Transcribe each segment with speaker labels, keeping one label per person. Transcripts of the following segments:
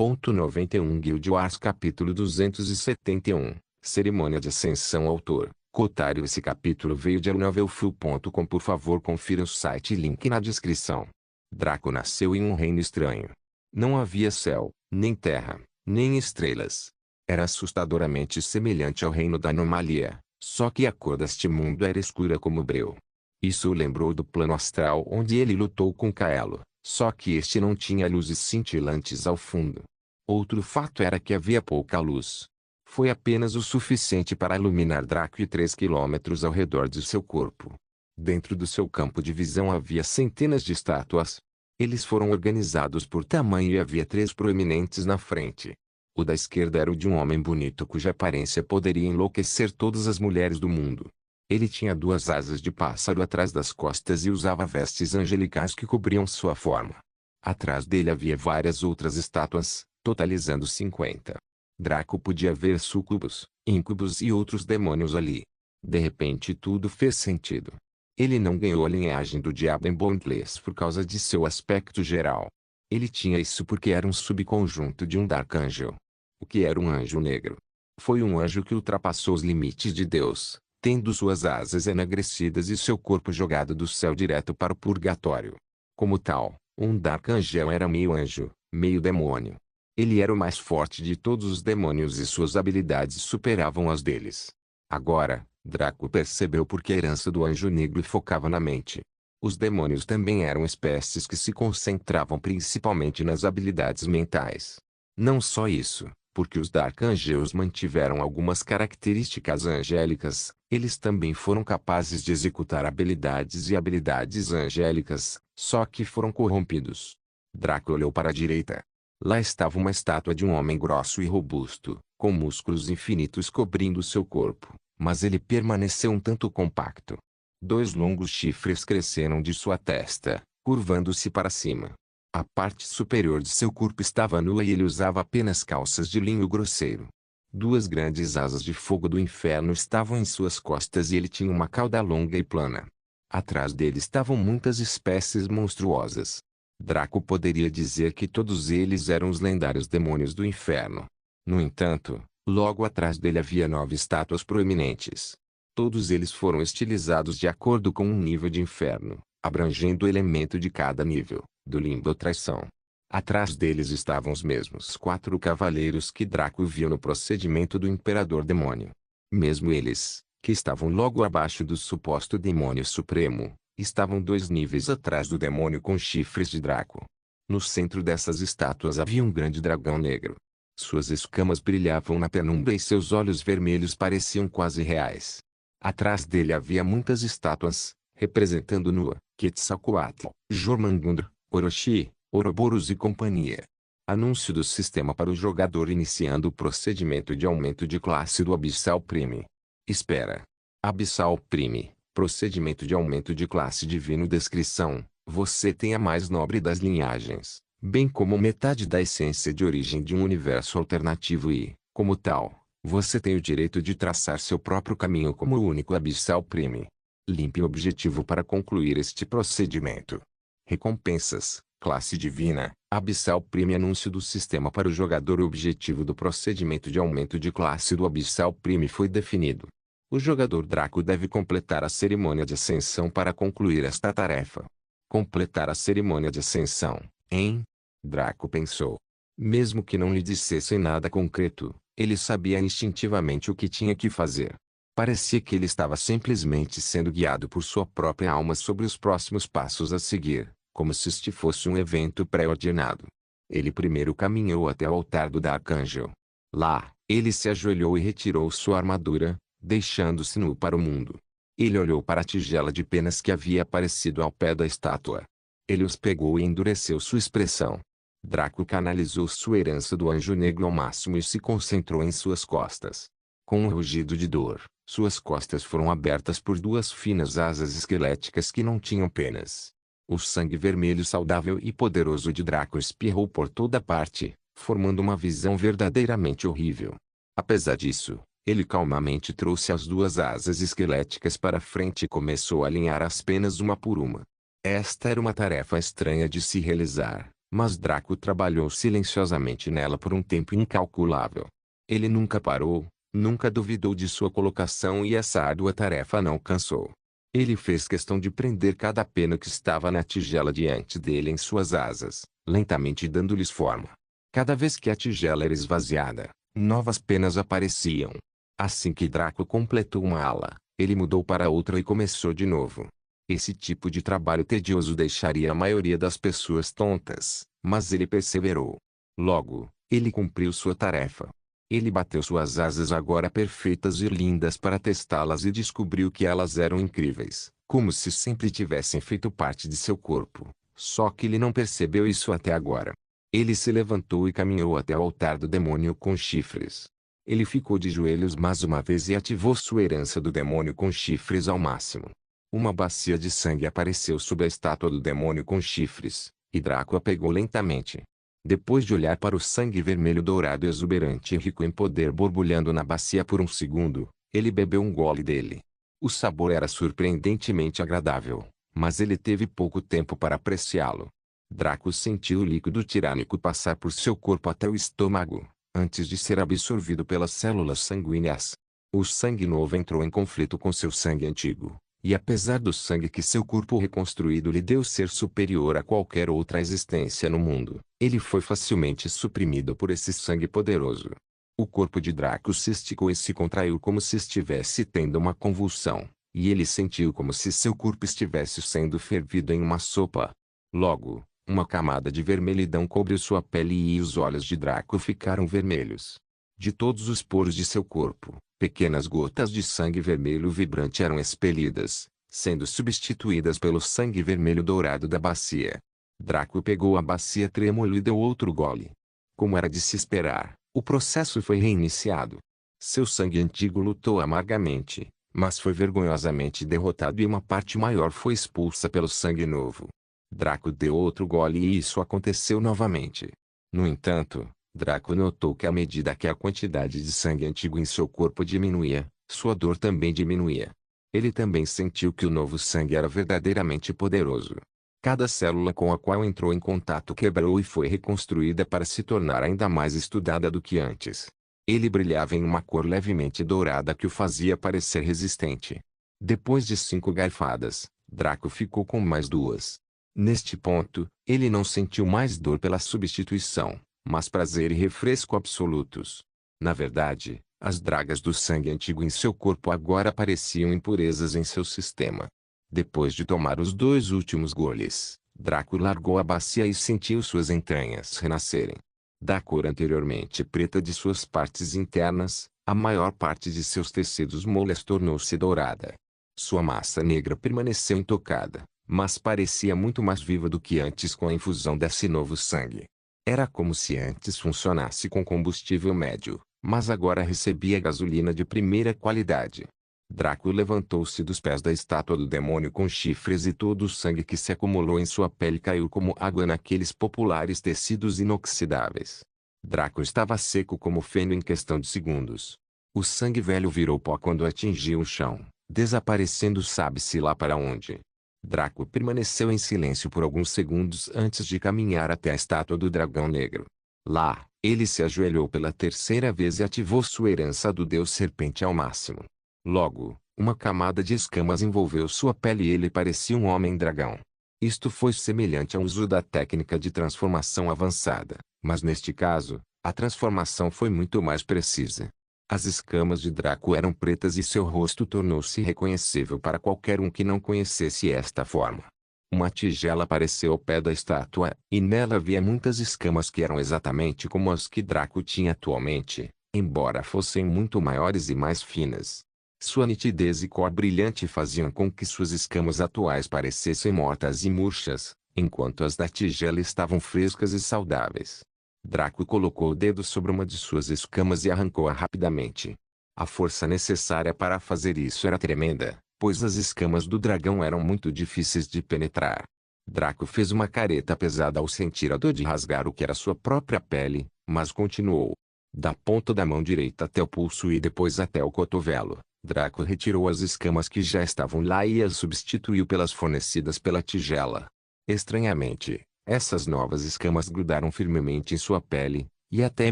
Speaker 1: 91 Guild Wars Capítulo 271 Cerimônia de Ascensão Autor Cotário. Esse capítulo veio de elnovelfull.com. Por favor, confira o site e link na descrição. Draco nasceu em um reino estranho. Não havia céu, nem terra, nem estrelas. Era assustadoramente semelhante ao reino da anomalia, só que a cor deste mundo era escura como breu. Isso o lembrou do plano astral onde ele lutou com Kaelo, só que este não tinha luzes cintilantes ao fundo. Outro fato era que havia pouca luz. Foi apenas o suficiente para iluminar Draco e 3 quilômetros ao redor de seu corpo. Dentro do seu campo de visão havia centenas de estátuas. Eles foram organizados por tamanho e havia 3 proeminentes na frente. O da esquerda era o de um homem bonito cuja aparência poderia enlouquecer todas as mulheres do mundo. Ele tinha 2 asas de pássaro atrás das costas e usava vestes angelicais que cobriam sua forma. Atrás dele havia várias outras estátuas, totalizando 50. Draco podia ver súcubos, íncubos e outros demônios ali. De repente tudo fez sentido. Ele não ganhou a linhagem do diabo em Boundless por causa de seu aspecto geral. Ele tinha isso porque era um subconjunto de um Dark Angel. O que era um anjo negro? Foi um anjo que ultrapassou os limites de Deus, tendo suas asas enegrecidas e seu corpo jogado do céu direto para o purgatório. Como tal, um Dark Angel era meio anjo, meio demônio. Ele era o mais forte de todos os demônios e suas habilidades superavam as deles. Agora, Draco percebeu porque a herança do anjo negro focava na mente. Os demônios também eram espécies que se concentravam principalmente nas habilidades mentais. Não só isso, porque os Dark Angels mantiveram algumas características angélicas, eles também foram capazes de executar habilidades e habilidades angélicas, só que foram corrompidos. Draco olhou para a direita. Lá estava uma estátua de um homem grosso e robusto, com músculos infinitos cobrindo seu corpo, mas ele permaneceu um tanto compacto. 2 longos chifres cresceram de sua testa, curvando-se para cima. A parte superior de seu corpo estava nua e ele usava apenas calças de linho grosseiro. 2 grandes asas de fogo do inferno estavam em suas costas e ele tinha uma cauda longa e plana. Atrás dele estavam muitas espécies monstruosas. Draco poderia dizer que todos eles eram os lendários demônios do inferno. No entanto, logo atrás dele havia 9 estátuas proeminentes. Todos eles foram estilizados de acordo com um nível de inferno, abrangendo o elemento de cada nível, do limbo ou traição. Atrás deles estavam os mesmos 4 cavaleiros que Draco viu no procedimento do Imperador Demônio. Mesmo eles, que estavam logo abaixo do suposto Demônio Supremo, estavam 2 níveis atrás do demônio com chifres de Draco. No centro dessas estátuas havia um grande dragão negro. Suas escamas brilhavam na penumbra e seus olhos vermelhos pareciam quase reais. Atrás dele havia muitas estátuas, representando Nua, Quetzalcoatl, Jormungandr, Orochi, Ouroboros e companhia. Anúncio do sistema para o jogador iniciando o procedimento de aumento de classe do Abyssal Prime. Espera. Abyssal Prime. Procedimento de aumento de classe divino. Descrição: você tem a mais nobre das linhagens, bem como metade da essência de origem de um universo alternativo e, como tal, você tem o direito de traçar seu próprio caminho como o único Abyssal Prime. Limpe o objetivo para concluir este procedimento. Recompensas: classe divina, Abyssal Prime. Anúncio do sistema para o jogador. O objetivo do procedimento de aumento de classe do Abyssal Prime foi definido. O jogador Draco deve completar a cerimônia de ascensão para concluir esta tarefa. Completar a cerimônia de ascensão, hein? Draco pensou. Mesmo que não lhe dissessem nada concreto, ele sabia instintivamente o que tinha que fazer. Parecia que ele estava simplesmente sendo guiado por sua própria alma sobre os próximos passos a seguir, como se este fosse um evento pré-ordenado. Ele primeiro caminhou até o altar do Dark Angel. Lá, ele se ajoelhou e retirou sua armadura, deixando-se nu para o mundo. Ele olhou para a tigela de penas que havia aparecido ao pé da estátua. Ele os pegou e endureceu sua expressão. Draco canalizou sua herança do anjo negro ao máximo e se concentrou em suas costas. Com um rugido de dor, suas costas foram abertas por 2 finas asas esqueléticas que não tinham penas. O sangue vermelho saudável e poderoso de Draco espirrou por toda parte, formando uma visão verdadeiramente horrível. Apesar disso, ele calmamente trouxe as 2 asas esqueléticas para frente e começou a alinhar as penas uma por uma. Esta era uma tarefa estranha de se realizar, Mas Draco trabalhou silenciosamente nela por um tempo incalculável. Ele nunca parou, nunca duvidou de sua colocação e essa árdua tarefa não cansou. Ele fez questão de prender cada pena que estava na tigela diante dele em suas asas, lentamente dando-lhes forma. Cada vez que a tigela era esvaziada, novas penas apareciam. Assim que Draco completou uma ala, ele mudou para outra e começou de novo. Esse tipo de trabalho tedioso deixaria a maioria das pessoas tontas, mas ele perseverou. Logo, ele cumpriu sua tarefa. Ele bateu suas asas agora perfeitas e lindas para testá-las e descobriu que elas eram incríveis, como se sempre tivessem feito parte de seu corpo. Só que ele não percebeu isso até agora. Ele se levantou e caminhou até o altar do demônio com chifres. Ele ficou de joelhos mais uma vez e ativou sua herança do demônio com chifres ao máximo. Uma bacia de sangue apareceu sob a estátua do demônio com chifres, e Draco a pegou lentamente. Depois de olhar para o sangue vermelho dourado exuberante e rico em poder borbulhando na bacia por um segundo, ele bebeu um gole dele. O sabor era surpreendentemente agradável, mas ele teve pouco tempo para apreciá-lo. Draco sentiu o líquido tirânico passar por seu corpo até o estômago, antes de ser absorvido pelas células sanguíneas. O sangue novo entrou em conflito com seu sangue antigo. E apesar do sangue que seu corpo reconstruído lhe deu ser superior a qualquer outra existência no mundo, ele foi facilmente suprimido por esse sangue poderoso. O corpo de Draco se esticou e se contraiu como se estivesse tendo uma convulsão, e ele sentiu como se seu corpo estivesse sendo fervido em uma sopa. Logo, uma camada de vermelhidão cobriu sua pele e os olhos de Draco ficaram vermelhos. De todos os poros de seu corpo, pequenas gotas de sangue vermelho vibrante eram expelidas, sendo substituídas pelo sangue vermelho dourado da bacia. Draco pegou a bacia trêmulo e deu outro gole. Como era de se esperar, o processo foi reiniciado. Seu sangue antigo lutou amargamente, mas foi vergonhosamente derrotado e uma parte maior foi expulsa pelo sangue novo. Draco deu outro gole e isso aconteceu novamente. No entanto, Draco notou que à medida que a quantidade de sangue antigo em seu corpo diminuía, sua dor também diminuía. Ele também sentiu que o novo sangue era verdadeiramente poderoso. Cada célula com a qual entrou em contato quebrou e foi reconstruída para se tornar ainda mais estudada do que antes. Ele brilhava em uma cor levemente dourada que o fazia parecer resistente. Depois de 5 garfadas, Draco ficou com mais 2. Neste ponto, ele não sentiu mais dor pela substituição, mas prazer e refresco absolutos. Na verdade, as dragas do sangue antigo em seu corpo agora pareciam impurezas em seu sistema. Depois de tomar os 2 últimos goles, Draco largou a bacia e sentiu suas entranhas renascerem. Da cor anteriormente preta de suas partes internas, a maior parte de seus tecidos moles tornou-se dourada. Sua massa negra permaneceu intocada, mas parecia muito mais viva do que antes com a infusão desse novo sangue. Era como se antes funcionasse com combustível médio, mas agora recebia gasolina de primeira qualidade. Draco levantou-se dos pés da estátua do demônio com chifres e todo o sangue que se acumulou em sua pele caiu como água naqueles populares tecidos inoxidáveis. Draco estava seco como feno em questão de segundos. O sangue velho virou pó quando atingiu o chão, desaparecendo sabe-se lá para onde. Draco permaneceu em silêncio por alguns segundos antes de caminhar até a estátua do dragão negro. Lá, ele se ajoelhou pela terceira vez e ativou sua herança do deus serpente ao máximo. Logo, uma camada de escamas envolveu sua pele e ele parecia um homem-dragão. Isto foi semelhante ao uso da técnica de transformação avançada, mas neste caso, a transformação foi muito mais precisa. As escamas de Draco eram pretas e seu rosto tornou-se reconhecível para qualquer um que não conhecesse esta forma. Uma tigela apareceu ao pé da estátua, e nela havia muitas escamas que eram exatamente como as que Draco tinha atualmente, embora fossem muito maiores e mais finas. Sua nitidez e cor brilhante faziam com que suas escamas atuais parecessem mortas e murchas, enquanto as da tigela estavam frescas e saudáveis. Draco colocou o dedo sobre uma de suas escamas e arrancou-a rapidamente. A força necessária para fazer isso era tremenda, pois as escamas do dragão eram muito difíceis de penetrar. Draco fez uma careta pesada ao sentir a dor de rasgar o que era sua própria pele, mas continuou. Da ponta da mão direita até o pulso e depois até o cotovelo, Draco retirou as escamas que já estavam lá e as substituiu pelas fornecidas pela tigela. Estranhamente, Essas novas escamas grudaram firmemente em sua pele, e até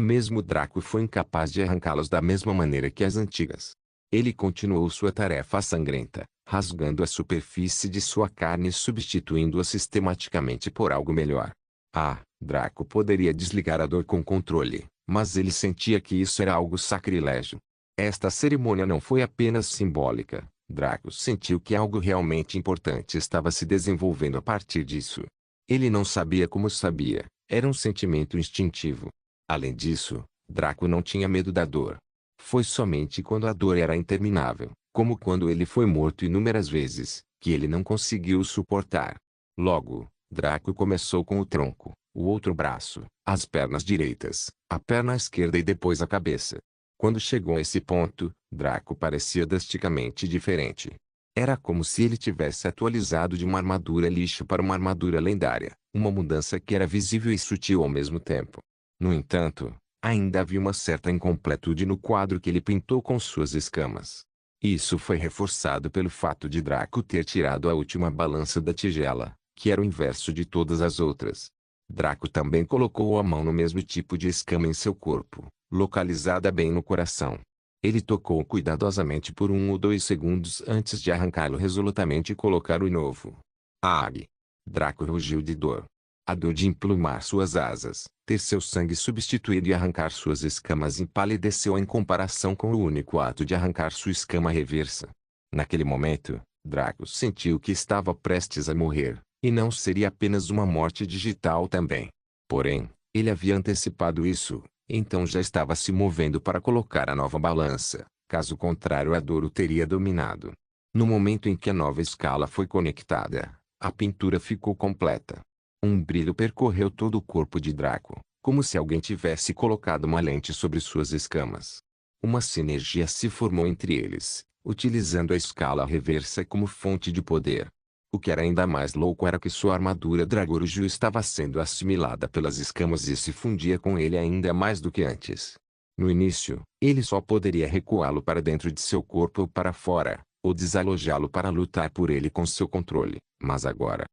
Speaker 1: mesmo Draco foi incapaz de arrancá-las da mesma maneira que as antigas. Ele continuou sua tarefa sangrenta, rasgando a superfície de sua carne e substituindo-a sistematicamente por algo melhor. Draco poderia desligar a dor com controle, mas ele sentia que isso era algo sacrilégio. Esta cerimônia não foi apenas simbólica. Draco sentiu que algo realmente importante estava se desenvolvendo a partir disso. Ele não sabia como sabia, era um sentimento instintivo. Além disso, Draco não tinha medo da dor. Foi somente quando a dor era interminável, como quando ele foi morto inúmeras vezes, que ele não conseguiu suportar. Logo, Draco começou com o tronco, o outro braço, as pernas direitas, a perna esquerda e depois a cabeça. Quando chegou a esse ponto, Draco parecia drasticamente diferente. Era como se ele tivesse atualizado de uma armadura lixo para uma armadura lendária, uma mudança que era visível e sutil ao mesmo tempo. No entanto, ainda havia uma certa incompletude no quadro que ele pintou com suas escamas. Isso foi reforçado pelo fato de Draco ter tirado a última balança da tigela, que era o inverso de todas as outras. Draco também colocou a mão no mesmo tipo de escama em seu corpo, localizada bem no coração. Ele tocou cuidadosamente por 1 ou 2 segundos antes de arrancá-lo resolutamente e colocar o novo. Draco rugiu de dor. A dor de emplumar suas asas, ter seu sangue substituído e arrancar suas escamas empalideceu em comparação com o único ato de arrancar sua escama reversa. Naquele momento, Draco sentiu que estava prestes a morrer, e não seria apenas uma morte digital também. Porém, ele havia antecipado isso, então já estava se movendo para colocar a nova balança, caso contrário a dor o teria dominado. No momento em que a nova escala foi conectada, a pintura ficou completa. Um brilho percorreu todo o corpo de Draco, como se alguém tivesse colocado uma lente sobre suas escamas. Uma sinergia se formou entre eles, utilizando a escala reversa como fonte de poder. O que era ainda mais louco era que sua armadura Dragoruju estava sendo assimilada pelas escamas e se fundia com ele ainda mais do que antes. No início, ele só poderia recuá-lo para dentro de seu corpo ou para fora, ou desalojá-lo para lutar por ele com seu controle, mas agora,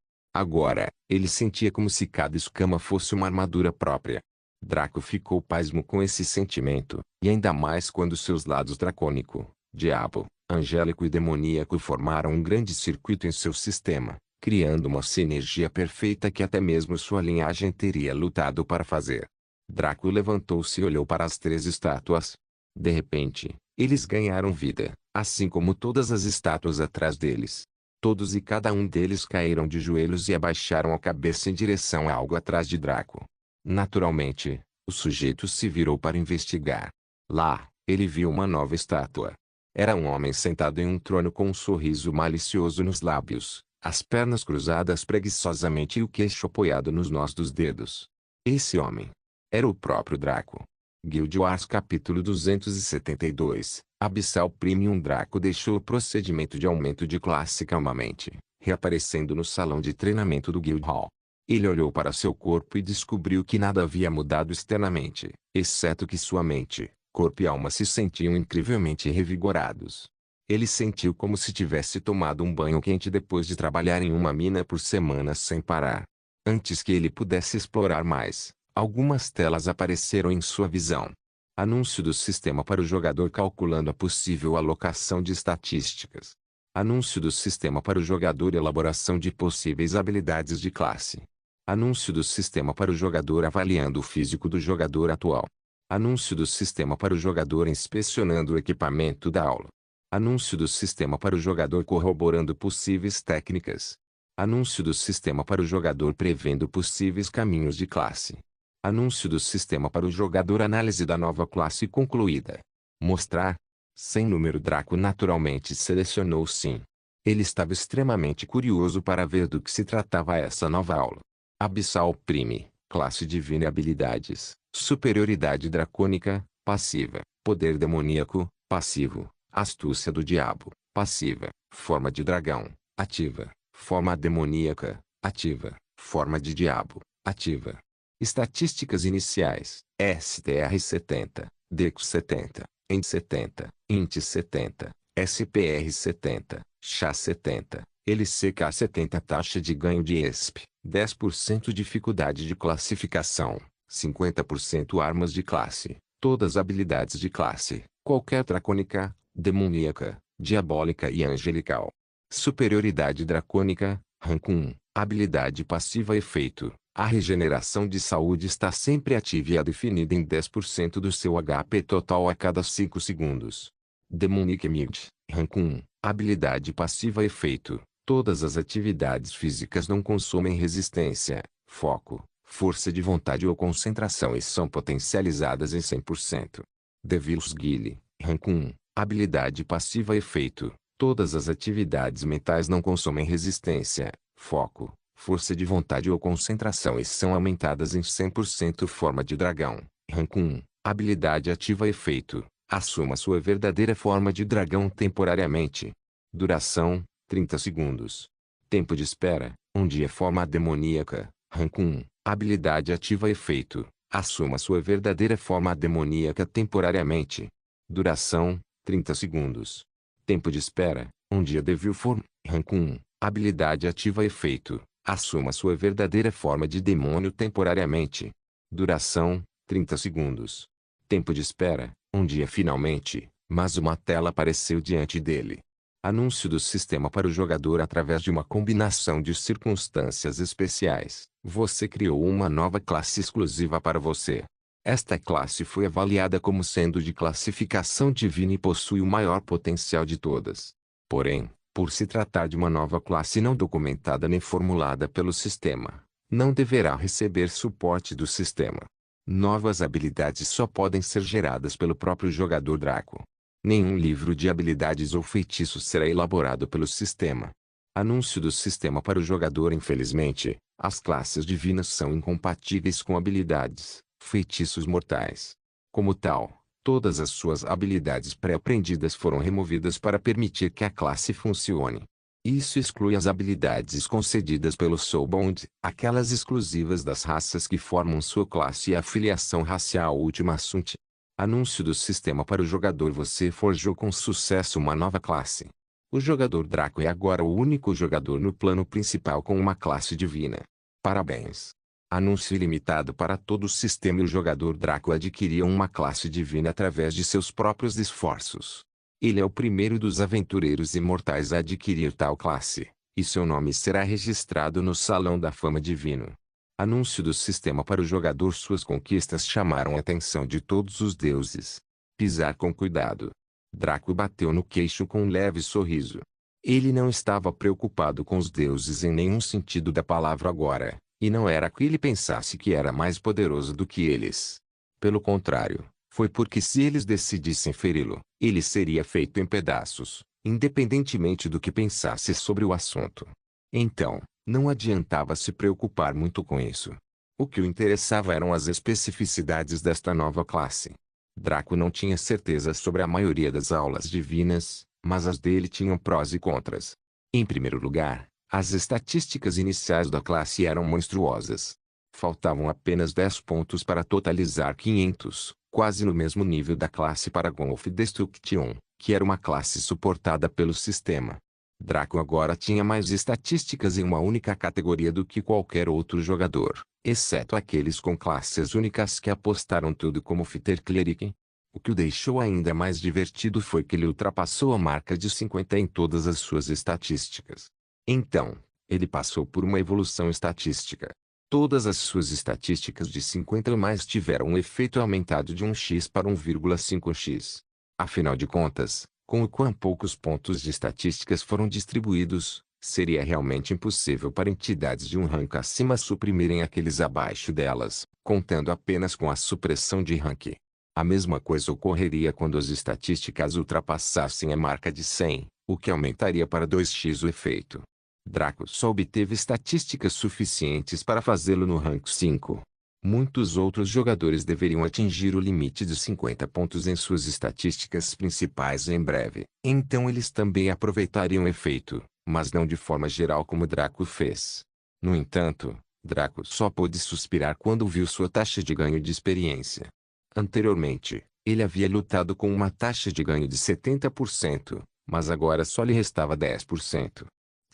Speaker 1: ele sentia como se cada escama fosse uma armadura própria. Draco ficou pasmo com esse sentimento, e ainda mais quando seus lados dracônico, diabo, angélico e demoníaco formaram um grande circuito em seu sistema, criando uma sinergia perfeita que até mesmo sua linhagem teria lutado para fazer. Draco levantou-se e olhou para as 3 estátuas. De repente, eles ganharam vida, assim como todas as estátuas atrás deles. Todos e cada um deles caíram de joelhos e abaixaram a cabeça em direção a algo atrás de Draco. Naturalmente, o sujeito se virou para investigar. Lá, ele viu uma nova estátua. Era um homem sentado em um trono com um sorriso malicioso nos lábios, as pernas cruzadas preguiçosamente e o queixo apoiado nos nós dos dedos. Esse homem era o próprio Draco. Guild Wars capítulo 272, Abyssal Premium. Draco deixou o procedimento de aumento de classe calmamente, reaparecendo no salão de treinamento do Guild Hall. Ele olhou para seu corpo e descobriu que nada havia mudado externamente, exceto que sua mente, corpo e alma se sentiam incrivelmente revigorados. Ele sentiu como se tivesse tomado um banho quente depois de trabalhar em uma mina por semanas sem parar. Antes que ele pudesse explorar mais, algumas telas apareceram em sua visão. Anúncio do sistema para o jogador calculando a possível alocação de estatísticas. Anúncio do sistema para o jogador elaboração de possíveis habilidades de classe. Anúncio do sistema para o jogador avaliando o físico do jogador atual. Anúncio do sistema para o jogador inspecionando o equipamento da aula. Anúncio do sistema para o jogador corroborando possíveis técnicas. Anúncio do sistema para o jogador prevendo possíveis caminhos de classe. Anúncio do sistema para o jogador análise da nova classe concluída. Mostrar. Sem número. Draco naturalmente selecionou sim. Ele estava extremamente curioso para ver do que se tratava essa nova aula. Abyssal Prime, classe divina e habilidades, superioridade dracônica, passiva, poder demoníaco, passivo, astúcia do diabo, passiva, forma de dragão, ativa, forma demoníaca, ativa, forma de diabo, ativa. Estatísticas iniciais, STR 70, DECO 70, END 70, INT 70, SPR 70, SHA 70, LCK 70. Taxa de ganho de ESP, 10% dificuldade de classificação, 50% armas de classe, todas habilidades de classe, qualquer dracônica, demoníaca, diabólica e angelical. Superioridade dracônica, rank 1, habilidade passiva efeito. A regeneração de saúde está sempre ativa e é definida em 10% do seu HP total a cada 5 segundos. Demonic Mid, rank 1, habilidade passiva efeito. Todas as atividades físicas não consomem resistência, foco, força de vontade ou concentração e são potencializadas em 100%. Devil's Guile, rank 1, habilidade passiva efeito. Todas as atividades mentais não consomem resistência, foco, força de vontade ou concentração e são aumentadas em 100%. Forma de dragão, rank 1, habilidade ativa efeito. Assuma sua verdadeira forma de dragão temporariamente. Duração, 30 segundos. Tempo de espera, 1 dia. Forma demoníaca, rank 1, habilidade ativa efeito. Assuma sua verdadeira forma demoníaca temporariamente. Duração, 30 segundos. Tempo de espera, 1 dia. Devil Form, rank 1, habilidade ativa efeito. Assuma sua verdadeira forma de demônio temporariamente. Duração, 30 segundos. Tempo de espera, 1 dia. Finalmente, mas uma tela apareceu diante dele. Anúncio do sistema para o jogador. Através de uma combinação de circunstâncias especiais, você criou uma nova classe exclusiva para você. Esta classe foi avaliada como sendo de classificação divina e possui o maior potencial de todas. Porém, por se tratar de uma nova classe não documentada nem formulada pelo sistema, não deverá receber suporte do sistema. Novas habilidades só podem ser geradas pelo próprio jogador Draco. Nenhum livro de habilidades ou feitiços será elaborado pelo sistema. Anúncio do sistema para o jogador. Infelizmente, as classes divinas são incompatíveis com habilidades, feitiços mortais. Como tal, todas as suas habilidades pré-aprendidas foram removidas para permitir que a classe funcione. Isso exclui as habilidades concedidas pelo Soulbound, aquelas exclusivas das raças que formam sua classe e a filiação racial. Último assunto. Anúncio do sistema para o jogador. Você forjou com sucesso uma nova classe. O jogador Draco é agora o único jogador no plano principal com uma classe divina. Parabéns! Anúncio ilimitado para todo o sistema. O jogador Draco adquiriu uma classe divina através de seus próprios esforços. Ele é o primeiro dos aventureiros imortais a adquirir tal classe, e seu nome será registrado no Salão da Fama Divino. Anúncio do sistema para o jogador. Suas conquistas chamaram a atenção de todos os deuses. Pisar com cuidado. Draco bateu no queixo com um leve sorriso. Ele não estava preocupado com os deuses em nenhum sentido da palavra agora, e não era que ele pensasse que era mais poderoso do que eles. Pelo contrário, foi porque se eles decidissem feri-lo, ele seria feito em pedaços, independentemente do que pensasse sobre o assunto. Então, não adiantava se preocupar muito com isso. O que o interessava eram as especificidades desta nova classe. Draco não tinha certeza sobre a maioria das aulas divinas, mas as dele tinham prós e contras. Em primeiro lugar, as estatísticas iniciais da classe eram monstruosas. Faltavam apenas 10 pontos para totalizar 500, quase no mesmo nível da classe Paragon of Destruction, que era uma classe suportada pelo sistema. Draco agora tinha mais estatísticas em uma única categoria do que qualquer outro jogador, exceto aqueles com classes únicas que apostaram tudo como Fighter Cleric. O que o deixou ainda mais divertido foi que ele ultrapassou a marca de 50 em todas as suas estatísticas. Então, ele passou por uma evolução estatística. Todas as suas estatísticas de 50 ou mais tiveram um efeito aumentado de 1x para 1,5x. Afinal de contas, com o quão poucos pontos de estatísticas foram distribuídos, seria realmente impossível para entidades de um rank acima suprimirem aqueles abaixo delas, contando apenas com a supressão de rank. A mesma coisa ocorreria quando as estatísticas ultrapassassem a marca de 100, o que aumentaria para 2x o efeito. Draco só obteve estatísticas suficientes para fazê-lo no rank 5. Muitos outros jogadores deveriam atingir o limite de 50 pontos em suas estatísticas principais em breve. Então eles também aproveitariam o efeito, mas não de forma geral como Draco fez. No entanto, Draco só pôde suspirar quando viu sua taxa de ganho de experiência. Anteriormente, ele havia lutado com uma taxa de ganho de 70%, mas agora só lhe restava 10%.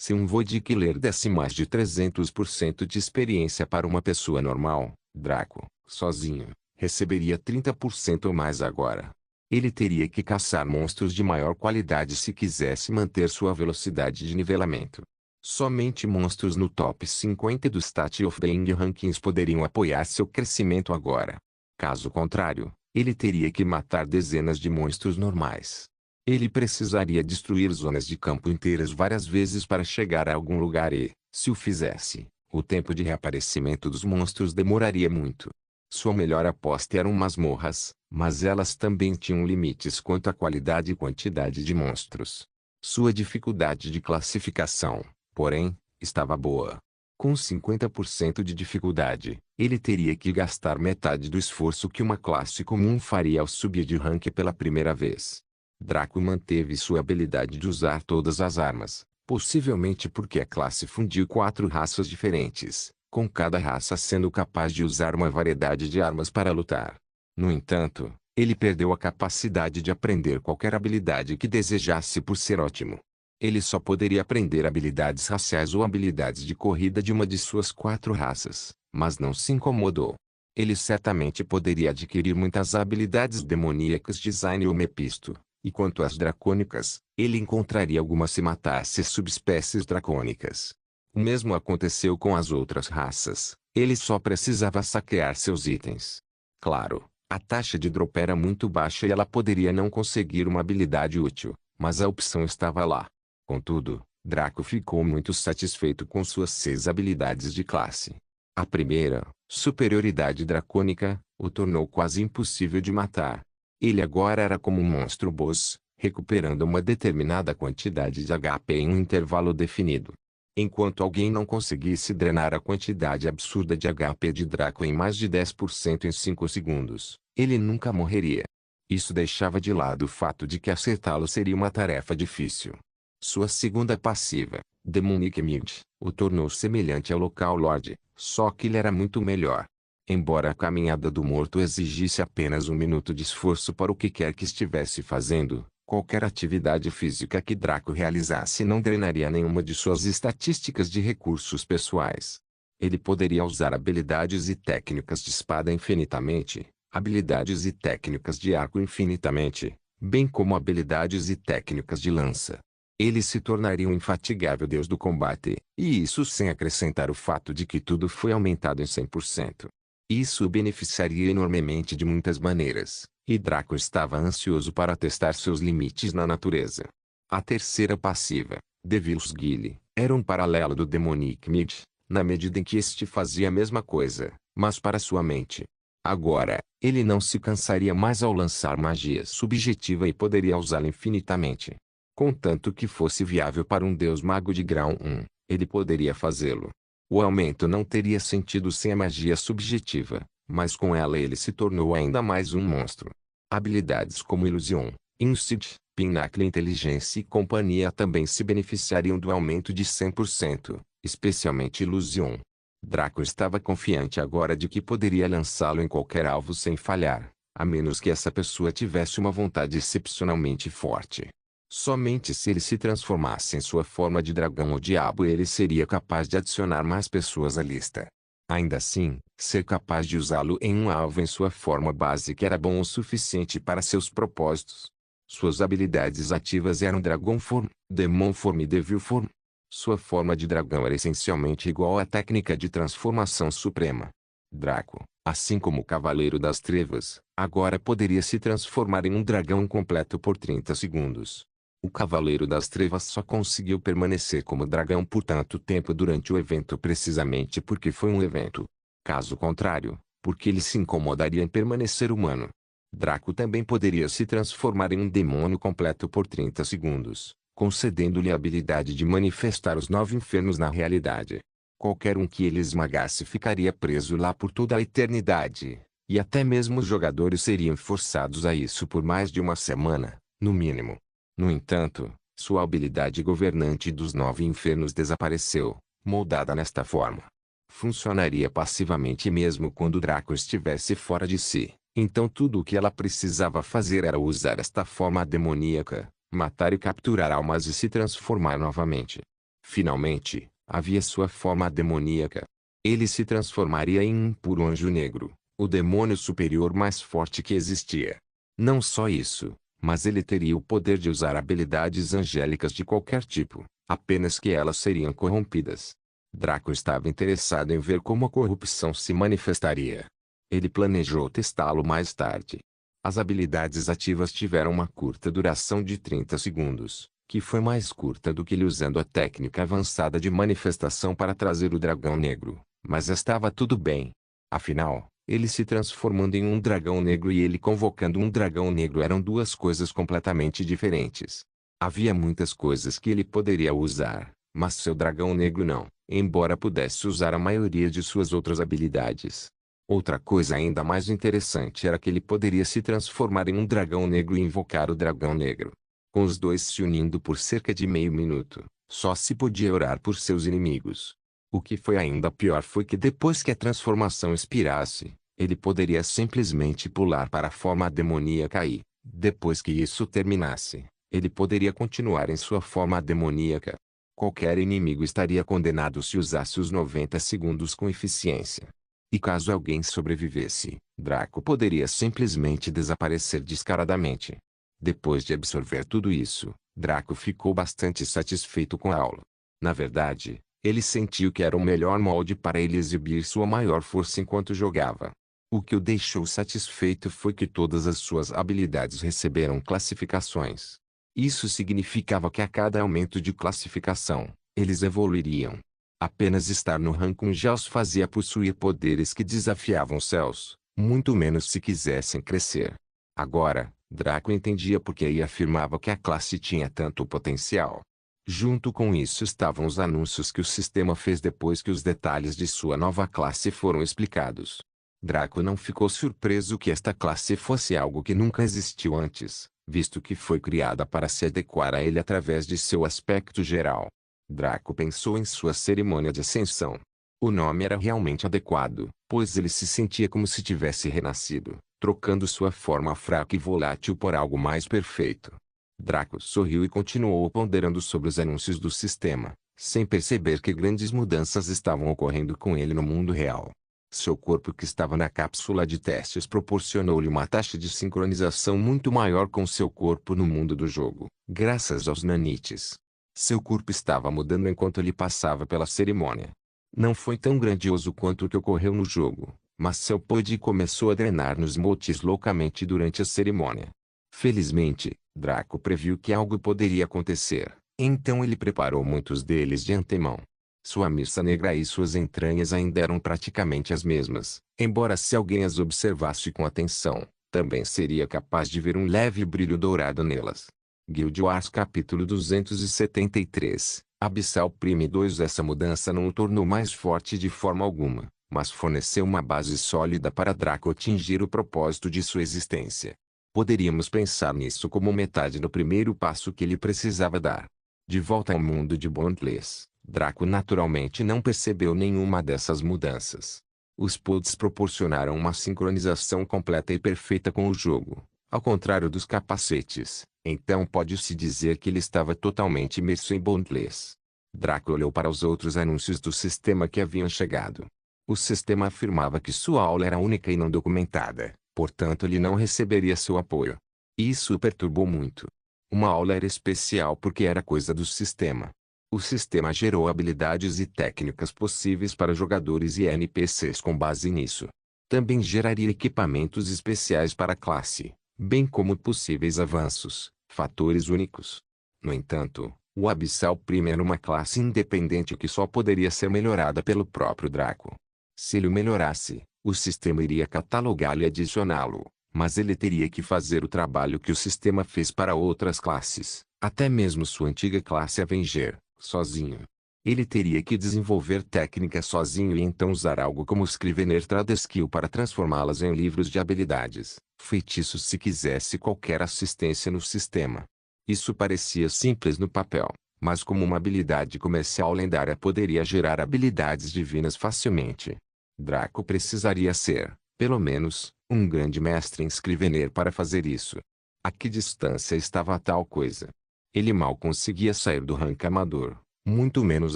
Speaker 1: Se um Void Killer desse mais de 300% de experiência para uma pessoa normal, Draco, sozinho, receberia 30% ou mais agora. Ele teria que caçar monstros de maior qualidade se quisesse manter sua velocidade de nivelamento. Somente monstros no top 50 do Stat of the End Rankings poderiam apoiar seu crescimento agora. Caso contrário, ele teria que matar dezenas de monstros normais. Ele precisaria destruir zonas de campo inteiras várias vezes para chegar a algum lugar e, se o fizesse, o tempo de reaparecimento dos monstros demoraria muito. Sua melhor aposta eram masmorras, mas elas também tinham limites quanto à qualidade e quantidade de monstros. Sua dificuldade de classificação, porém, estava boa. Com 50% de dificuldade, ele teria que gastar metade do esforço que uma classe comum faria ao subir de rank pela primeira vez. Draco manteve sua habilidade de usar todas as armas, possivelmente porque a classe fundiu 4 raças diferentes, com cada raça sendo capaz de usar uma variedade de armas para lutar. No entanto, ele perdeu a capacidade de aprender qualquer habilidade que desejasse por ser ótimo. Ele só poderia aprender habilidades raciais ou habilidades de corrida de uma de suas 4 raças, mas não se incomodou. Ele certamente poderia adquirir muitas habilidades demoníacas de Design ou Mephisto. E quanto às dracônicas, ele encontraria algumas se matasse subespécies dracônicas. O mesmo aconteceu com as outras raças, ele só precisava saquear seus itens. Claro, a taxa de drop era muito baixa e ela poderia não conseguir uma habilidade útil, mas a opção estava lá. Contudo, Draco ficou muito satisfeito com suas 6 habilidades de classe. A primeira, Superioridade Dracônica, o tornou quase impossível de matar. Ele agora era como um monstro boss, recuperando uma determinada quantidade de HP em um intervalo definido. Enquanto alguém não conseguisse drenar a quantidade absurda de HP de Draco em mais de 10% em 5 segundos, ele nunca morreria. Isso deixava de lado o fato de que acertá-lo seria uma tarefa difícil. Sua segunda passiva, Demonic Mid, o tornou semelhante ao Local Lord, só que ele era muito melhor. Embora a caminhada do morto exigisse apenas 1 minuto de esforço para o que quer que estivesse fazendo, qualquer atividade física que Draco realizasse não drenaria nenhuma de suas estatísticas de recursos pessoais. Ele poderia usar habilidades e técnicas de espada infinitamente, habilidades e técnicas de arco infinitamente, bem como habilidades e técnicas de lança. Ele se tornaria um infatigável deus do combate, e isso sem acrescentar o fato de que tudo foi aumentado em 100%. Isso o beneficiaria enormemente de muitas maneiras, e Draco estava ansioso para testar seus limites na natureza. A terceira passiva, Devil's Guile, era um paralelo do Demonic Mid, na medida em que este fazia a mesma coisa, mas para sua mente. Agora, ele não se cansaria mais ao lançar magia subjetiva e poderia usá-la infinitamente. Contanto que fosse viável para um deus mago de grau 1, ele poderia fazê-lo. O aumento não teria sentido sem a magia subjetiva, mas com ela ele se tornou ainda mais um monstro. Habilidades como Illusion, Insight, Pinnacle Inteligência e companhia também se beneficiariam do aumento de 100%, especialmente Illusion. Draco estava confiante agora de que poderia lançá-lo em qualquer alvo sem falhar, a menos que essa pessoa tivesse uma vontade excepcionalmente forte. Somente se ele se transformasse em sua forma de dragão ou diabo ele seria capaz de adicionar mais pessoas à lista. Ainda assim, ser capaz de usá-lo em um alvo em sua forma básica era bom o suficiente para seus propósitos. Suas habilidades ativas eram Dragon Form, Demon Form e Devil Form. Sua forma de dragão era essencialmente igual à técnica de transformação suprema. Draco, assim como o Cavaleiro das Trevas, agora poderia se transformar em um dragão completo por 30 segundos. O Cavaleiro das Trevas só conseguiu permanecer como dragão por tanto tempo durante o evento precisamente porque foi um evento. Caso contrário, porque ele se incomodaria em permanecer humano. Draco também poderia se transformar em um demônio completo por 30 segundos, concedendo-lhe a habilidade de manifestar os 9 infernos na realidade. Qualquer um que ele esmagasse ficaria preso lá por toda a eternidade, e até mesmo os jogadores seriam forçados a isso por mais de uma semana, no mínimo. No entanto, sua habilidade governante dos 9 infernos desapareceu, moldada nesta forma. Funcionaria passivamente mesmo quando Draco estivesse fora de si, então tudo o que ela precisava fazer era usar esta forma demoníaca, matar e capturar almas e se transformar novamente. Finalmente, havia sua forma demoníaca. Ele se transformaria em um puro anjo negro, o demônio superior mais forte que existia. Não só isso, mas ele teria o poder de usar habilidades angélicas de qualquer tipo, apenas que elas seriam corrompidas. Draco estava interessado em ver como a corrupção se manifestaria. Ele planejou testá-lo mais tarde. As habilidades ativas tiveram uma curta duração de 30 segundos, que foi mais curta do que ele usando a técnica avançada de manifestação para trazer o dragão negro, mas estava tudo bem. Afinal, ele se transformando em um dragão negro e ele convocando um dragão negro eram duas coisas completamente diferentes. Havia muitas coisas que ele poderia usar, mas seu dragão negro não, embora pudesse usar a maioria de suas outras habilidades. Outra coisa ainda mais interessante era que ele poderia se transformar em um dragão negro e invocar o dragão negro. Com os dois se unindo por cerca de meio minuto, só se podia orar por seus inimigos. O que foi ainda pior foi que depois que a transformação expirasse, ele poderia simplesmente pular para a forma demoníaca e, depois que isso terminasse, ele poderia continuar em sua forma demoníaca. Qualquer inimigo estaria condenado se usasse os 90 segundos com eficiência. E caso alguém sobrevivesse, Draco poderia simplesmente desaparecer descaradamente. Depois de absorver tudo isso, Draco ficou bastante satisfeito com a aula. Na verdade, ele sentiu que era o melhor molde para ele exibir sua maior força enquanto jogava. O que o deixou satisfeito foi que todas as suas habilidades receberam classificações. Isso significava que a cada aumento de classificação, eles evoluiriam. Apenas estar no rank 1 já os fazia possuir poderes que desafiavam os céus, muito menos se quisessem crescer. Agora, Draco entendia por que e afirmava que a classe tinha tanto potencial. Junto com isso estavam os anúncios que o sistema fez depois que os detalhes de sua nova classe foram explicados. Draco não ficou surpreso que esta classe fosse algo que nunca existiu antes, visto que foi criada para se adequar a ele através de seu aspecto geral. Draco pensou em sua cerimônia de ascensão. O nome era realmente adequado, pois ele se sentia como se tivesse renascido, trocando sua forma fraca e volátil por algo mais perfeito. Draco sorriu e continuou ponderando sobre os anúncios do sistema, sem perceber que grandes mudanças estavam ocorrendo com ele no mundo real. Seu corpo que estava na cápsula de testes proporcionou-lhe uma taxa de sincronização muito maior com seu corpo no mundo do jogo, graças aos nanites. Seu corpo estava mudando enquanto ele passava pela cerimônia. Não foi tão grandioso quanto o que ocorreu no jogo, mas seu poder começou a drenar nos motes loucamente durante a cerimônia. Felizmente, Draco previu que algo poderia acontecer, então ele preparou muitos deles de antemão. Sua missa negra e suas entranhas ainda eram praticamente as mesmas, embora se alguém as observasse com atenção, também seria capaz de ver um leve brilho dourado nelas. Guild Wars capítulo 273, Abyssal Prime 2. Essa mudança não o tornou mais forte de forma alguma, mas forneceu uma base sólida para Draco atingir o propósito de sua existência. Poderíamos pensar nisso como metade do primeiro passo que ele precisava dar. De volta ao mundo de Bondless, Draco naturalmente não percebeu nenhuma dessas mudanças. Os pods proporcionaram uma sincronização completa e perfeita com o jogo, ao contrário dos capacetes. Então pode-se dizer que ele estava totalmente imerso em Bondless. Draco olhou para os outros anúncios do sistema que haviam chegado. O sistema afirmava que sua aula era única e não documentada, portanto ele não receberia seu apoio. Isso o perturbou muito. Uma aula era especial porque era coisa do sistema. O sistema gerou habilidades e técnicas possíveis para jogadores e NPCs com base nisso. Também geraria equipamentos especiais para a classe, bem como possíveis avanços, fatores únicos. No entanto, o Abyssal Prime era uma classe independente que só poderia ser melhorada pelo próprio Draco. Se ele o melhorasse, o sistema iria catalogá-lo e adicioná-lo, mas ele teria que fazer o trabalho que o sistema fez para outras classes, até mesmo sua antiga classe Avenger, sozinho. Ele teria que desenvolver técnicas sozinho e então usar algo como Scrivener Trade Skill para transformá-las em livros de habilidades, feitiços se quisesse qualquer assistência no sistema. Isso parecia simples no papel, mas como uma habilidade comercial lendária poderia gerar habilidades divinas facilmente. Draco precisaria ser, pelo menos, um grande mestre em Scrivener para fazer isso. A que distância estava a tal coisa? Ele mal conseguia sair do rank amador, muito menos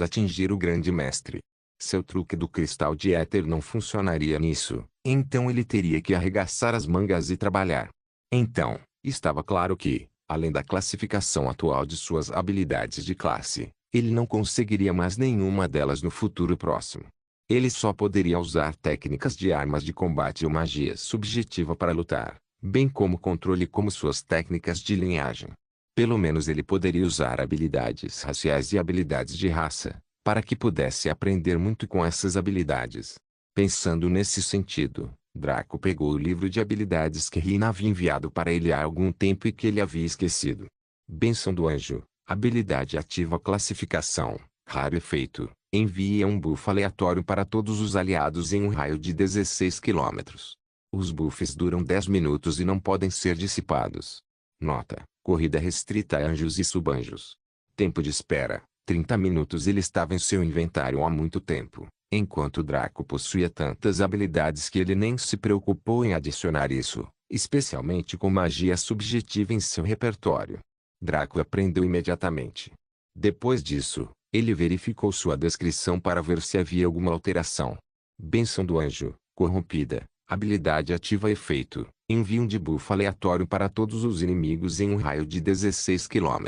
Speaker 1: atingir o grande mestre. Seu truque do cristal de éter não funcionaria nisso, então ele teria que arregaçar as mangas e trabalhar. Então, estava claro que, além da classificação atual de suas habilidades de classe, ele não conseguiria mais nenhuma delas no futuro próximo. Ele só poderia usar técnicas de armas de combate ou magia subjetiva para lutar, bem como controle como suas técnicas de linhagem. Pelo menos ele poderia usar habilidades raciais e habilidades de raça, para que pudesse aprender muito com essas habilidades. Pensando nesse sentido, Draco pegou o livro de habilidades que Rina havia enviado para ele há algum tempo e que ele havia esquecido. Bênção do Anjo, habilidade ativa classificação, raro efeito, envia um buff aleatório para todos os aliados em um raio de 16 km. Os buffs duram 10 minutos e não podem ser dissipados. Nota: corrida restrita a anjos e subanjos. Tempo de espera: 30 minutos. Ele estava em seu inventário há muito tempo, enquanto Draco possuía tantas habilidades que ele nem se preocupou em adicionar isso, especialmente com magia subjetiva em seu repertório. Draco aprendeu imediatamente. Depois disso, ele verificou sua descrição para ver se havia alguma alteração. Bênção do Anjo, corrompida, habilidade ativa efeito, envia um debuff aleatório para todos os inimigos em um raio de 16 km.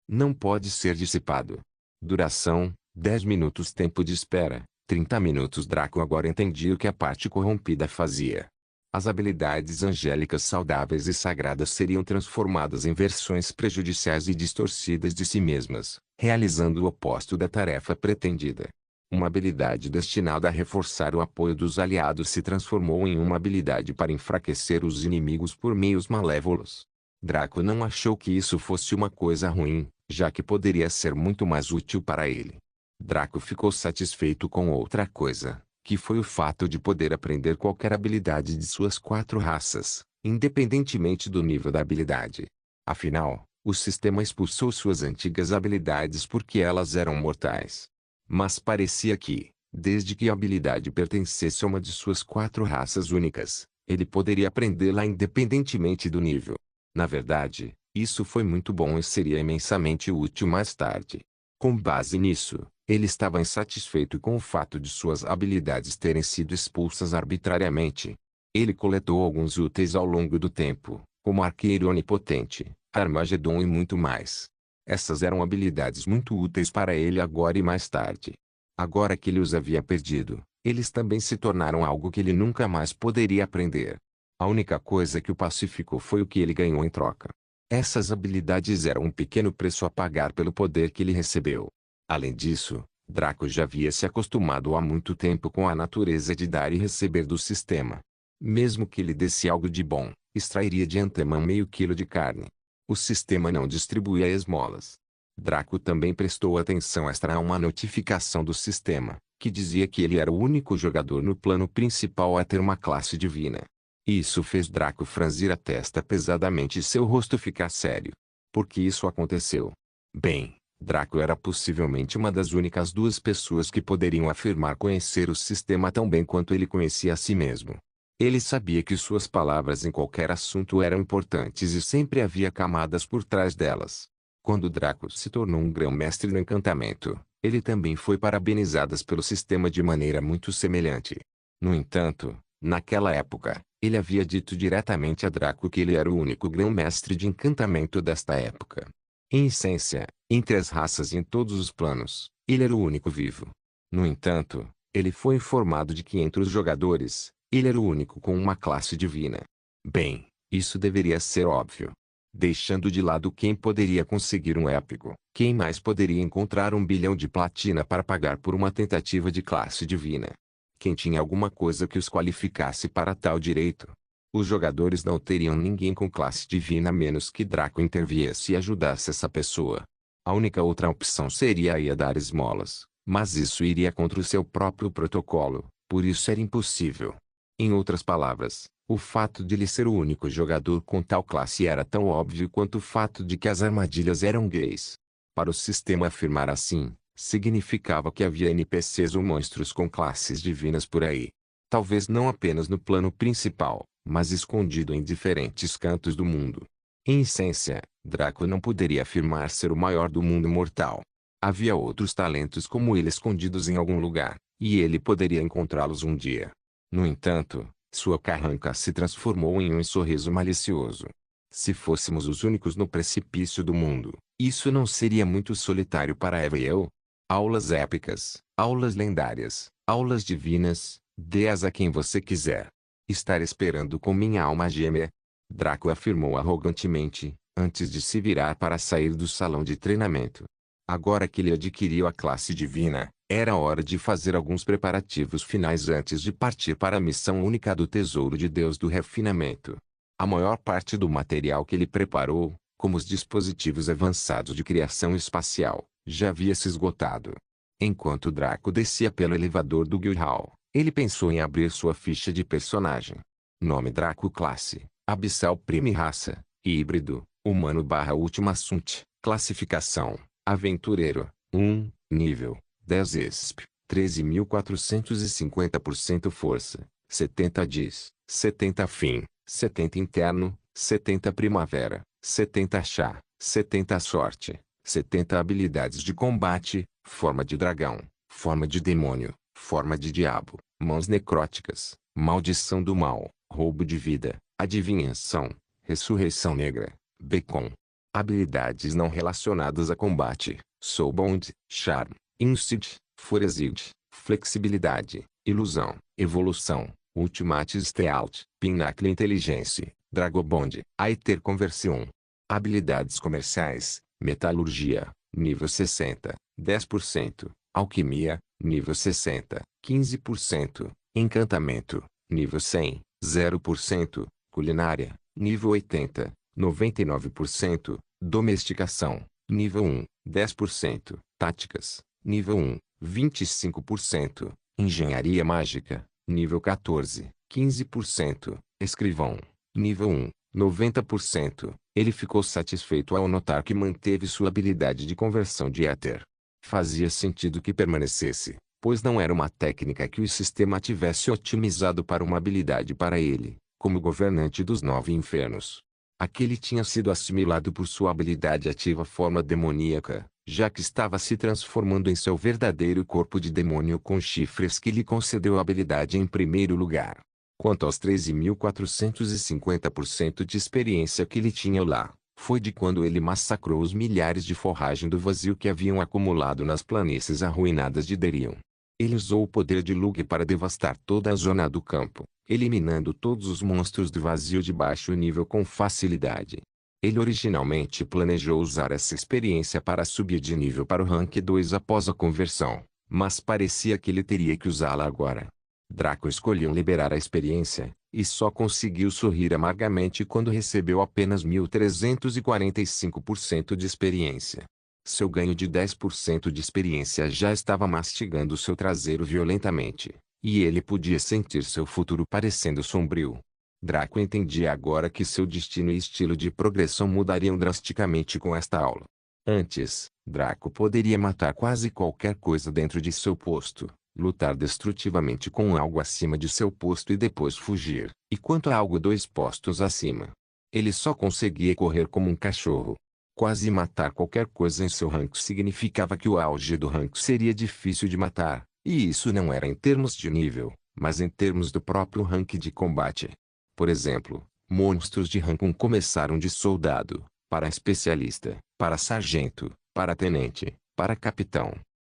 Speaker 1: Não pode ser dissipado. Duração: 10 minutos. Tempo de espera: 30 minutos. Draco agora entendia o que a parte corrompida fazia. As habilidades angélicas saudáveis e sagradas seriam transformadas em versões prejudiciais e distorcidas de si mesmas, realizando o oposto da tarefa pretendida. Uma habilidade destinada a reforçar o apoio dos aliados se transformou em uma habilidade para enfraquecer os inimigos por meios malévolos. Draco não achou que isso fosse uma coisa ruim, já que poderia ser muito mais útil para ele. Draco ficou satisfeito com outra coisa, que foi o fato de poder aprender qualquer habilidade de suas 4 raças, independentemente do nível da habilidade. Afinal, o sistema expulsou suas antigas habilidades porque elas eram mortais. Mas parecia que, desde que a habilidade pertencesse a uma de suas 4 raças únicas, ele poderia aprendê-la independentemente do nível. Na verdade, isso foi muito bom e seria imensamente útil mais tarde. Com base nisso, ele estava insatisfeito com o fato de suas habilidades terem sido expulsas arbitrariamente. Ele coletou alguns úteis ao longo do tempo, como Arqueiro Onipotente, Armagedon e muito mais. Essas eram habilidades muito úteis para ele agora e mais tarde. Agora que ele os havia perdido, eles também se tornaram algo que ele nunca mais poderia aprender. A única coisa que o pacificou foi o que ele ganhou em troca. Essas habilidades eram um pequeno preço a pagar pelo poder que ele recebeu. Além disso, Draco já havia se acostumado há muito tempo com a natureza de dar e receber do sistema. Mesmo que ele desse algo de bom, extrairia de antemão meio quilo de carne. O sistema não distribuía esmolas. Draco também prestou atenção extra a uma notificação do sistema, que dizia que ele era o único jogador no plano principal a ter uma classe divina. Isso fez Draco franzir a testa pesadamente e seu rosto ficar sério. Por que isso aconteceu? Bem, Draco era possivelmente uma das únicas 2 pessoas que poderiam afirmar conhecer o sistema tão bem quanto ele conhecia a si mesmo. Ele sabia que suas palavras em qualquer assunto eram importantes e sempre havia camadas por trás delas. Quando Draco se tornou um grão-mestre no encantamento, ele também foi parabenizadas pelo sistema de maneira muito semelhante. No entanto, naquela época, ele havia dito diretamente a Draco que ele era o único grão-mestre de encantamento desta época. Em essência, entre as raças e em todos os planos, ele era o único vivo. No entanto, ele foi informado de que entre os jogadores, ele era o único com uma classe divina. Bem, isso deveria ser óbvio. Deixando de lado quem poderia conseguir um épico, quem mais poderia encontrar 1 bilhão de platina para pagar por uma tentativa de classe divina? Quem tinha alguma coisa que os qualificasse para tal direito? Os jogadores não teriam ninguém com classe divina a menos que Draco interviesse e ajudasse essa pessoa. A única outra opção seria ir a dar esmolas, mas isso iria contra o seu próprio protocolo, por isso era impossível. Em outras palavras, o fato de ele ser o único jogador com tal classe era tão óbvio quanto o fato de que as armadilhas eram gays. Para o sistema afirmar assim, significava que havia NPCs ou monstros com classes divinas por aí. Talvez não apenas no plano principal, mas escondido em diferentes cantos do mundo. Em essência, Draco não poderia afirmar ser o maior do mundo mortal. Havia outros talentos como ele escondidos em algum lugar, e ele poderia encontrá-los um dia. No entanto, sua carranca se transformou em um sorriso malicioso. Se fôssemos os únicos no precipício do mundo, isso não seria muito solitário para Eva e eu? Aulas épicas, aulas lendárias, aulas divinas, dê-as a quem você quiser. Estar esperando com minha alma gêmea? Draco afirmou arrogantemente, antes de se virar para sair do salão de treinamento. Agora que ele adquiriu a classe divina, era hora de fazer alguns preparativos finais antes de partir para a missão única do Tesouro de Deus do Refinamento. A maior parte do material que ele preparou, como os dispositivos avançados de criação espacial, já havia se esgotado. Enquanto Draco descia pelo elevador do Guild Hall, ele pensou em abrir sua ficha de personagem. Nome Draco Classe, Abissal Prime Raça, Híbrido, Humano/Última Assunte, Classificação, Aventureiro, 1, Nível, 10 ESP, 13.450% Força, 70 Diz, 70 Fim, 70 Interno, 70 Primavera, 70 Chá, 70 Sorte, 70 Habilidades de Combate, Forma de Dragão, Forma de Demônio, Forma de Diabo, Mãos Necróticas, Maldição do Mal, Roubo de Vida, Adivinhação, Ressurreição Negra, Beacon. Habilidades não relacionadas a combate, Soulbound, Charm, Insight, Forensic, Flexibilidade, Ilusão, Evolução, Ultimate Stealth, Pinnacle Intelligence, Dragobond, Aether Conversion. Habilidades comerciais, Metalurgia, nível 60, 10%, Alquimia, nível 60, 15%, Encantamento, nível 100, 0%, Culinária, nível 80, 99%, Domesticação, nível 1, 10%, Táticas, nível 1, 25%, Engenharia Mágica, nível 14, 15%, Escrivão, nível 1, 90%. Ele ficou satisfeito ao notar que manteve sua habilidade de conversão de éter. Fazia sentido que permanecesse, pois não era uma técnica que o sistema tivesse otimizado para uma habilidade para ele, como governante dos 9 infernos. Aquele tinha sido assimilado por sua habilidade ativa forma demoníaca, já que estava se transformando em seu verdadeiro corpo de demônio com chifres que lhe concedeu a habilidade em primeiro lugar. Quanto aos 13.450% de experiência que ele tinha lá, foi de quando ele massacrou os milhares de forragem do vazio que haviam acumulado nas planícies arruinadas de Derion. Ele usou o poder de Lug para devastar toda a zona do campo, eliminando todos os monstros do vazio de baixo nível com facilidade. Ele originalmente planejou usar essa experiência para subir de nível para o Rank 2 após a conversão, mas parecia que ele teria que usá-la agora. Draco escolheu liberar a experiência, e só conseguiu sorrir amargamente quando recebeu apenas 1.345% de experiência. Seu ganho de 10% de experiência já estava mastigando seu traseiro violentamente, e ele podia sentir seu futuro parecendo sombrio. Draco entendia agora que seu destino e estilo de progressão mudariam drasticamente com esta aula. Antes, Draco poderia matar quase qualquer coisa dentro de seu posto, lutar destrutivamente com algo acima de seu posto e depois fugir. E quanto a algo 2 postos acima, ele só conseguia correr como um cachorro. Quase matar qualquer coisa em seu rank significava que o auge do rank seria difícil de matar, e isso não era em termos de nível, mas em termos do próprio rank de combate. Por exemplo, monstros de rank 1 começaram de soldado, para especialista, para sargento, para tenente, para capitão.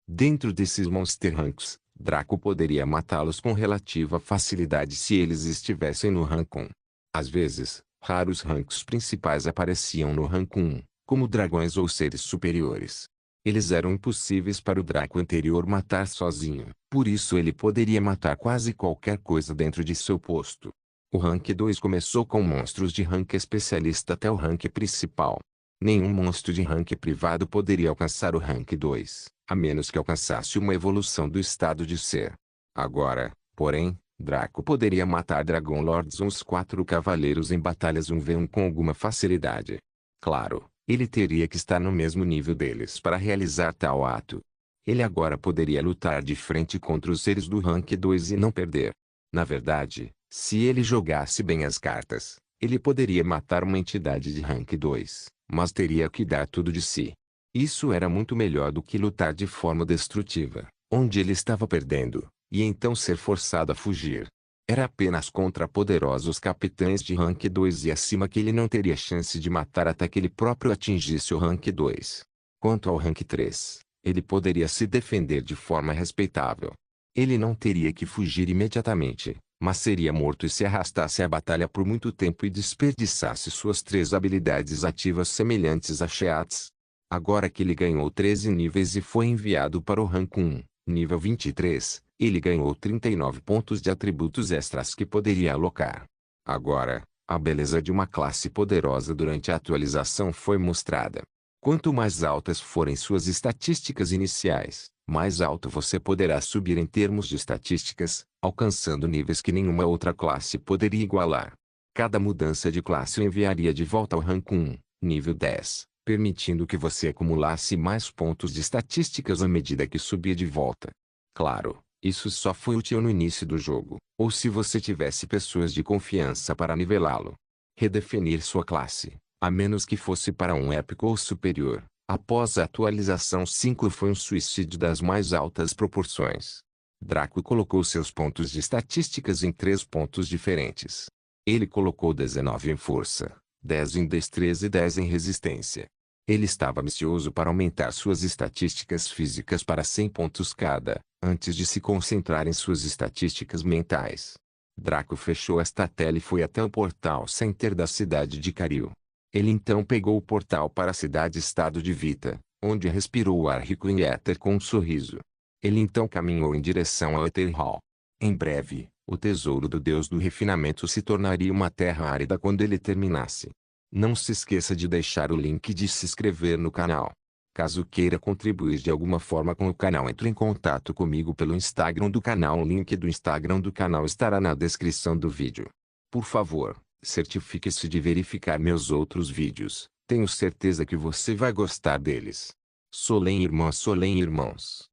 Speaker 1: Dentro desses monster ranks, Draco poderia matá-los com relativa facilidade se eles estivessem no rank 1. Às vezes, raros ranks principais apareciam no rank 1, como dragões ou seres superiores. Eles eram impossíveis para o Draco anterior matar sozinho, por isso ele poderia matar quase qualquer coisa dentro de seu posto. O rank 2 começou com monstros de rank especialista até o rank principal. Nenhum monstro de rank privado poderia alcançar o rank 2, a menos que alcançasse uma evolução do estado de ser. Agora, porém, Draco poderia matar Dragon Lords ou os 4 cavaleiros em batalhas 1v1 com alguma facilidade. Claro, ele teria que estar no mesmo nível deles para realizar tal ato. Ele agora poderia lutar de frente contra os seres do rank 2 e não perder. Na verdade, se ele jogasse bem as cartas, ele poderia matar uma entidade de rank 2, mas teria que dar tudo de si. Isso era muito melhor do que lutar de forma destrutiva, onde ele estava perdendo, e então ser forçado a fugir. Era apenas contra poderosos capitães de rank 2 e acima que ele não teria chance de matar até que ele próprio atingisse o rank 2. Quanto ao rank 3, ele poderia se defender de forma respeitável. Ele não teria que fugir imediatamente, mas seria morto se arrastasse a batalha por muito tempo e desperdiçasse suas 3 habilidades ativas semelhantes a Sheats. Agora que ele ganhou 13 níveis e foi enviado para o rank 1, nível 23, ele ganhou 39 pontos de atributos extras que poderia alocar. Agora, a beleza de uma classe poderosa durante a atualização foi mostrada. Quanto mais altas forem suas estatísticas iniciais, mais alto você poderá subir em termos de estatísticas, alcançando níveis que nenhuma outra classe poderia igualar. Cada mudança de classe o enviaria de volta ao rank 1, nível 10, permitindo que você acumulasse mais pontos de estatísticas à medida que subia de volta. Claro, isso só foi útil no início do jogo, ou se você tivesse pessoas de confiança para nivelá-lo. Redefinir sua classe, a menos que fosse para um épico ou superior, após a atualização 5 foi um suicídio das mais altas proporções. Draco colocou seus pontos de estatísticas em 3 pontos diferentes. Ele colocou 19 em força, 10 em destreza e 10 em resistência. Ele estava ambicioso para aumentar suas estatísticas físicas para 100 pontos cada, antes de se concentrar em suas estatísticas mentais. Draco fechou esta tela e foi até o portal center da cidade de Karil. Ele então pegou o portal para a cidade-estado de Vita, onde respirou o ar rico em éter com um sorriso. Ele então caminhou em direção ao Ether Hall. Em breve, o tesouro do Deus do refinamento se tornaria uma terra árida quando ele terminasse. Não se esqueça de deixar o link de se inscrever no canal. Caso queira contribuir de alguma forma com o canal, entre em contato comigo pelo Instagram do canal. O link do Instagram do canal estará na descrição do vídeo. Por favor, certifique-se de verificar meus outros vídeos. Tenho certeza que você vai gostar deles. Solem irmãos.